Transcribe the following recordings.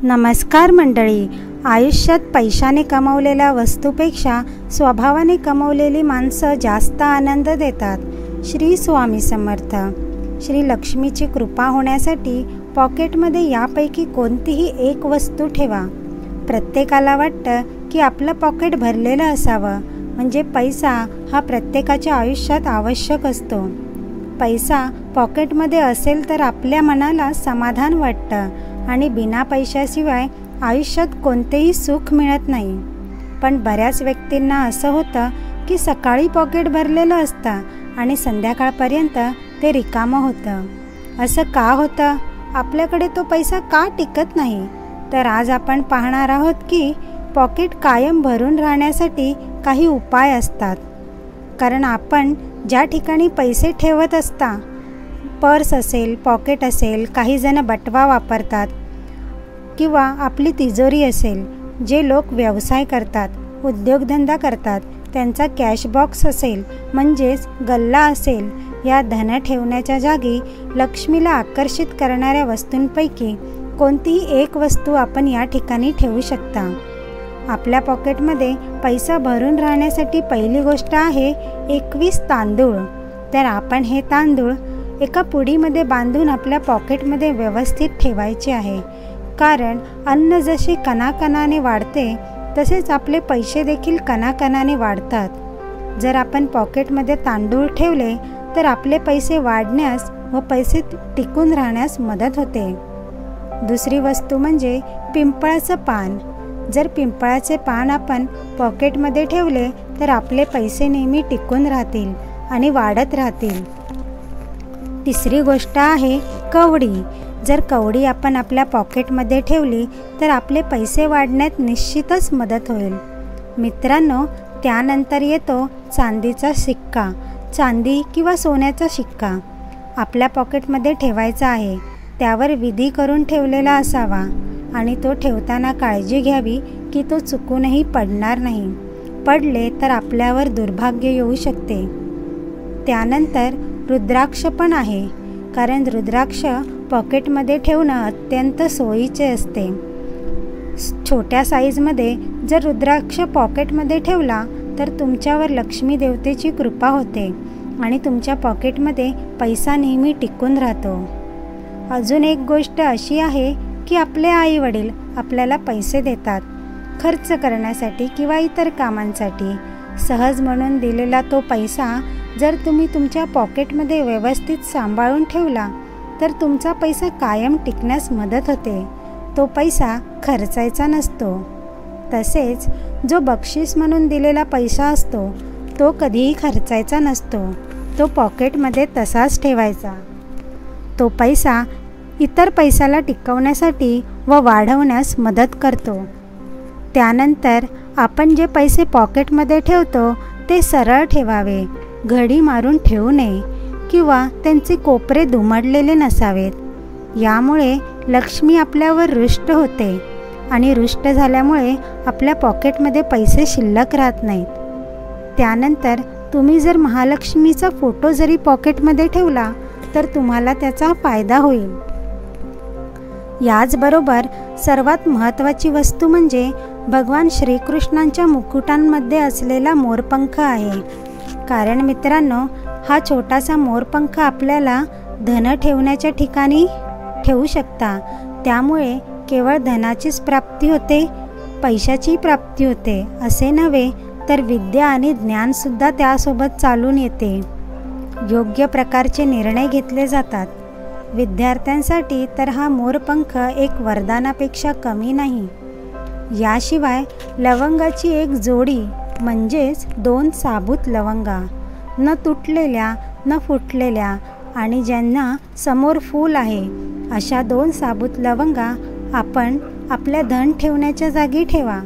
नमस्कार मंडळी. आयुष्यात पैशाने कमावलेल्या वस्तूपेक्षा स्वभावाने कमावलेली माणसं जास्त आनंद देतात. श्री स्वामी समर्थ. श्री लक्ष्मीची कृपा होण्यासाठी पॉकेटमध्ये यापैकी कोणतीही एक वस्तू ठेवा. प्रत्येकाला वाटतं की आपलं पॉकेट भरलेलं असावं, म्हणजे पैसा हा प्रत्येकाच्या आयुष्यात आवश्यक असतो. पैसा पॉकेटमध्ये असेल तर आपल्या मनाला समाधान वाटतं आणि बिना पैशाशिवाय आयुष्यात कोणतेही सुख मिळत नाही. पण बऱ्याच व्यक्तींना असं होतं की सकाळी पॉकेट भरलेलं असतं आणि संध्याकाळपर्यंत ते रिकामं होतं. असं का होतं? आपल्याकडे तो पैसा का टिकत नाही? तर आज आपण पाहणार आहोत की पॉकेट कायम भरून राहण्यासाठी काही उपाय असतात. कारण आपण ज्या ठिकाणी पैसे ठेवत असता, पर्स असेल, पॉकेट असेल, काही जण बटवा वापरतात किंवा आपली तिजोरी असेल, जे लोक व्यवसाय करतात, उद्योगधंदा करतात, त्यांचा कॅश बॉक्स असेल म्हणजेच गल्ला असेल, या धन ठेवण्याच्या जागी लक्ष्मीला आकर्षित करणाऱ्या वस्तूंपैकी कोणतीही एक वस्तू आपण या ठिकाणी ठेवू शकता. आपल्या पॉकेटमध्ये पैसा भरून राहण्यासाठी पहिली गोष्ट आहे 21 तांदूळ. तर आपण हे तांदूळ एका पुडीमध्ये बांधून आपल्या पॉकेटमध्ये व्यवस्थित ठेवायचे आहे. कारण अन्न जसे कणाकणाने वाढते तसेच आपले पैसे देखील कणाकणाने वाढतात. जर आपण पॉकेटमध्ये तांदूळ ठेवले तर आपले पैसे वाढण्यास व पैसे टिकून राहण्यास मदत होते. दुसरी वस्तू म्हणजे पिंपळाचं पान. जर पिंपळाचे पान आपण पॉकेटमध्ये ठेवले तर आपले पैसे नेहमी टिकून राहतील आणि वाढत राहतील. तिसरी गोष्ट आहे कवडी. जर कवडी आपण आपल्या पॉकेटमध्ये ठेवली तर आपले पैसे वाढण्यात निश्चितच मदत होईल. मित्रांनो, त्यानंतर येतो चांदीचा सिक्का. चांदी किंवा सोन्याचा शिक्का आपल्या पॉकेटमध्ये ठेवायचा आहे. त्यावर विधी करून ठेवलेला असावा आणि तो ठेवताना काळजी घ्यावी की तो चुकूनही पडणार नाही. पडले तर आपल्यावर दुर्भाग्य येऊ शकते. त्यानंतर रुद्राक्ष पण आहे. कारण रुद्राक्ष पॉकेटमध्ये ठेवणं अत्यंत सोयीचे असते. छोट्या साईजमध्ये जर रुद्राक्ष पॉकेटमध्ये ठेवला तर तुमच्यावर लक्ष्मी देवतेची कृपा होते आणि तुमच्या पॉकेटमध्ये पैसा नेहमी टिकून राहतो. अजून एक गोष्ट अशी आहे की आपले आईवडील आपल्याला पैसे देतात खर्च करण्यासाठी किंवा इतर कामांसाठी. सहज म्हणून दिलेला तो पैसा जर तुम्ही तुमच्या पॉकेटमध्ये व्यवस्थित सांभाळून ठेवला तर तुमचा पैसा कायम टिकण्यास मदत होते. तो पैसा खर्चायचा नसतो. तसेच जो बक्षीस म्हणून दिलेला पैसा असतो तो कधीही खर्चायचा नसतो. तो पॉकेटमध्ये तसाच ठेवायचा. तो पैसा इतर पैशाला टिकवण्यासाठी व वाढवण्यास मदत करतो. त्यानंतर आपण जे पैसे पॉकेटमध्ये ठेवतो ते सरळ ठेवावे. घडी मारून ठेवू नये किंवा त्यांचे कोपरे दुमडलेले नसावेत. यामुळे लक्ष्मी आपल्यावर रुष्ट होते आणि रुष्ट झाल्यामुळे आपल्या पॉकेटमध्ये पैसे शिल्लक राहत नाहीत. त्यानंतर तुम्ही जर महालक्ष्मीचा फोटो जरी पॉकेटमध्ये ठेवला तर तुम्हाला त्याचा फायदा होईल. याचबरोबर सर्वात महत्त्वाची वस्तू म्हणजे भगवान श्रीकृष्णांच्या मुकुटांमध्ये असलेला मोरपंख आहे. कारण मित्रांनो, हा छोटासा मोरपंख आपल्याला धन ठेवण्याच्या ठिकाणी ठेवू शकता. त्यामुळे केवळ धनाचीच प्राप्ती होते, पैशाची प्राप्ती होते असे नव्हे तर विद्या आणि ज्ञानसुद्धा त्यासोबत चालून येते. योग्य प्रकारचे निर्णय घेतले जातात. विद्यार्थ्यांसाठी तर हा मोरपंख एक वरदानापेक्षा कमी नाही. याशिवाय लवंगाची एक जोडी म्हणजेच 2 साबूत लवंगा, न तुटलेल्या न फुटलेल्या आणि ज्यांना समोर फूल आहे, अशा 2 साबूत लवंगा आपण आपल्या धन ठेवण्याच्या जागी ठेवा.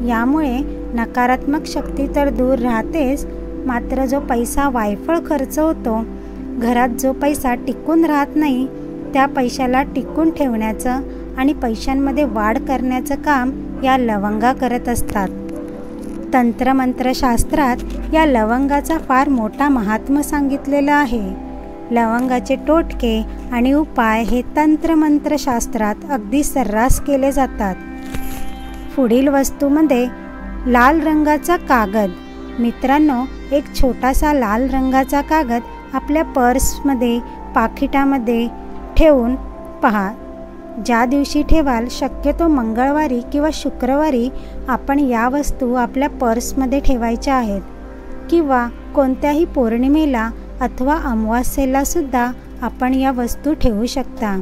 यामुळे नकारात्मक शक्ती तर दूर राहतेच, मात्र जो पैसा वायफळ खर्च होतो, घरात जो पैसा टिकून राहत नाही, त्या पैशाला टिकून ठेवण्याचं आणि पैशांमध्ये वाढ करण्याचं काम या लवंगा करत असतात. तंत्रमंत्रशास्त्रात या लवंगाचा फार मोठा महात्म्य सांगितलेलं आहे. लवंगाचे टोटके आणि उपाय हे तंत्रमंत्रशास्त्रात अगदी सर्रास केले जातात. पुढील वस्तूमध्ये लाल रंगाचा कागद. मित्रांनो, एक छोटासा लाल रंगाचा कागद आपल्या पर्समध्ये, पाकिटामध्ये ठेवून पहा. ज्या दिवशी ठेवाल, शक्यतो मंगळवारी किंवा शुक्रवारी आपण या वस्तू आपल्या पर्समध्ये ठेवायच्या आहेत, किंवा कोणत्याही पौर्णिमेला अथवा अमावास्येलासुद्धा आपण या वस्तू ठेवू शकता.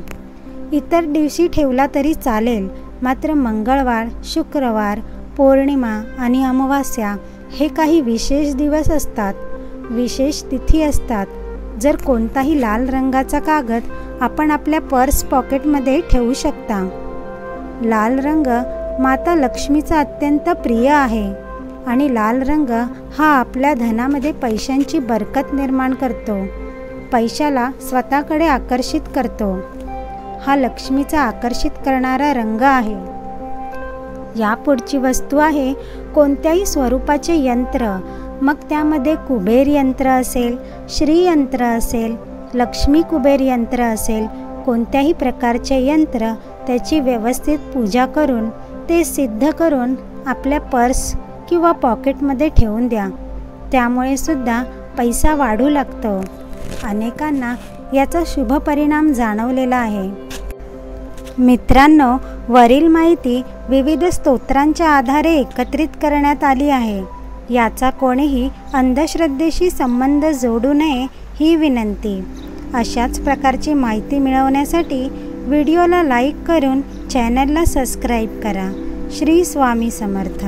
इतर दिवशी ठेवला तरी चालेल, मात्र मंगळवार, शुक्रवार, पौर्णिमा आणि अमावास्या हे काही विशेष दिवस असतात, विशेष तिथी असतात. जर कोणताही लाल रंगाचा कागद आपण आपल्या पर्स पॉकेटमध्ये ठेवू शकता. लाल रंग माता लक्ष्मीचा अत्यंत प्रिय आहे आणि लाल रंग हा आपल्या धनामध्ये पैशांची बरकत निर्माण करतो, पैशाला स्वतःकडे आकर्षित करतो. हा लक्ष्मीचा आकर्षित करणारा रंग आहे. यापुढची वस्तू आहे कोणत्याही स्वरूपाचे यंत्र. मग त्यामध्ये कुबेर यंत्र असेल, श्रीयंत्र असेल, लक्ष्मी कुबेर यंत्र असेल, कोणत्याही प्रकारचे यंत्र, त्याची व्यवस्थित पूजा करून ते सिद्ध करून आपल्या पर्स किंवा पॉकेटमध्ये ठेवून द्या. त्यामुळे सुद्धा पैसा वाढू लागतो. अनेकांना याचा शुभ परिणाम जाणवलेला आहे. मित्रांनो, वरील माहिती विविध स्तोत्रांच्या आधारे एकत्रित करण्यात आली आहे. याचा कोणीही अंधश्रद्धेशी संबंध जोडू नये ही विनंती. अशाच प्रकारची माहिती मिळवण्यासाठी व्हिडिओला लाईक करून चॅनलला सबस्क्राईब करा. श्री स्वामी समर्थ.